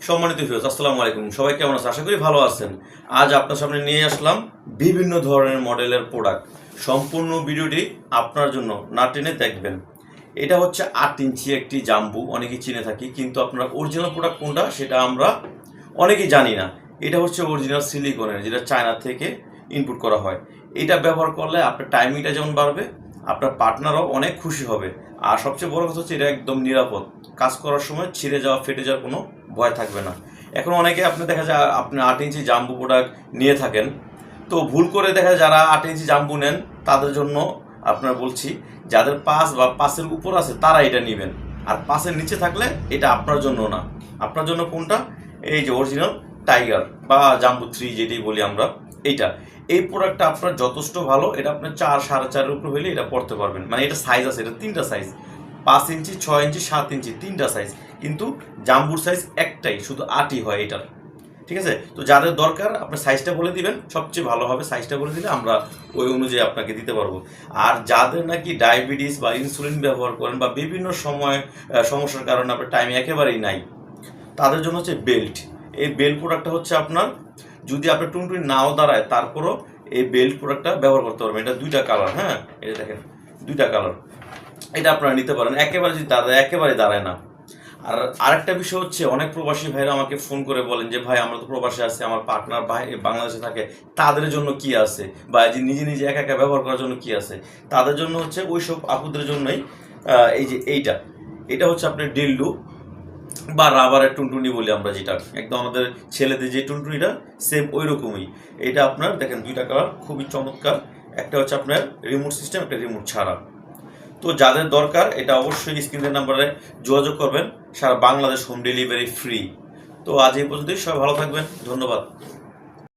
সম্মানিত ভিউয়ার্স, আসসালামু আলাইকুম। সবাই কেমন আছেন? আশা করি ভালো আছেন। আজ আপনার সামনে নিয়ে আসলাম বিভিন্ন ধরনের মডেলের প্রোডাক্ট। সম্পূর্ণ ভিডিওটি আপনার জন্য না টেনে দেখবেন। এটা হচ্ছে 8 ইঞ্চি একটি জাম্বু, অনেকেই চিনে থাকি, কিন্তু আপনার অরিজিনাল প্রোডাক্ট কোনটা সেটা আমরা অনেকেই জানি না। এটা হচ্ছে অরিজিনাল সিলিকনের, যেটা চায়না থেকে ইনপুট করা হয়। এটা ব্যবহার করলে আপনার টাইমিংটা যেমন বাড়বে, আপনার পার্টনারও অনেক খুশি হবে। আর সবচেয়ে বড় কথা হচ্ছে এটা একদম নিরাপদ। কাজ করার সময় ছিঁড়ে যাওয়া, ফেটে যাওয়ার কোনো ভয় থাকবে না। এখন অনেকে আপনি দেখা যায় আপনি 8 ইঞ্চি জাম্বু প্রোডাক্ট নিয়ে থাকেন, তো ভুল করে দেখা যায় যারা 8 ইঞ্চি জাম্বু নেন তাদের জন্য আপনার বলছি, যাদের 5 বা 5-এর উপর আছে তারা এটা নেবেন। আর 5-এর নিচে থাকলে এটা আপনার জন্য না। আপনার জন্য কোনটা? এই যে অরিজিনাল টাইগার বা জাম্বু 3 যেটি বলি আমরা, এইটা। এই প্রোডাক্টটা আপনার যথেষ্ট ভালো। এটা আপনার 4, 4.5-এর উপর হইলে এটা পড়তে পারবেন। মানে এটা সাইজ আছে, এটা 3টা সাইজ, 5 ইঞ্চি, 6 ইঞ্চি, 7 ইঞ্চি, 3টা সাইজ। কিন্তু জাম্বুর সাইজ একটাই, শুধু 8ই হয় এটার। ঠিক আছে? তো যাদের দরকার আপনার সাইজটা বলে দিবেন, সবচেয়ে ভালো হবে। সাইজটা বলে দিলে আমরা ওই অনুযায়ী আপনাকে দিতে পারবো। আর যাদের নাকি ডায়াবেটিস বা ইনসুলিন ব্যবহার করেন বা বিভিন্ন সময় সমস্যার কারণে আপনার টাইম একেবারেই নাই, তাদের জন্য হচ্ছে বেল্ট। এই বেল্ট প্রোডাক্টটা হচ্ছে আপনার, যদি আপনার টুনটুনি নাও দাঁড়ায় তারপরও এই বেল্ট প্রোডাক্টটা ব্যবহার করতে পারবেন। এটা 2টা কালার, হ্যাঁ, এটা দেখেন 2টা কালার। এটা আপনারা নিতে পারেন। একেবারে যদি দাঁড়ায়, একেবারে দাঁড়ায় না। আর আরেকটা বিষয় হচ্ছে, অনেক প্রবাসী ভাইরা আমাকে ফোন করে বলেন যে ভাই, আমরা তো প্রবাসে আছি, আমার পার্টনার ভাই বাংলাদেশে থাকে, তাদের জন্য কি আছে, বা যে নিজে নিজে একা একা ব্যবহার করার জন্য কি আছে। তাদের জন্য হচ্ছে ওইসব আপুদের জন্যই এই যে এটা হচ্ছে আপনার ডিল্ডু বা রাবারের টুনটুনি বলি আমরা, যেটা একদম আমাদের ছেলেদের যে টুনটুনিটা সেম ওই রকমই। এটা আপনার দেখেন 2টা কালার, খুবই চমৎকার। একটা হচ্ছে আপনার রিমোট সিস্টেম, একটা রিমোট ছাড়া। তো যাদের দরকার এটা অবশ্যই স্ক্রিনের নাম্বারে যোগাযোগ করবেন। সারা বাংলাদেশ হোম ডেলিভারি ফ্রি। তো আজ এই পর্যন্তই। সবাই ভালো থাকবেন, ধন্যবাদ।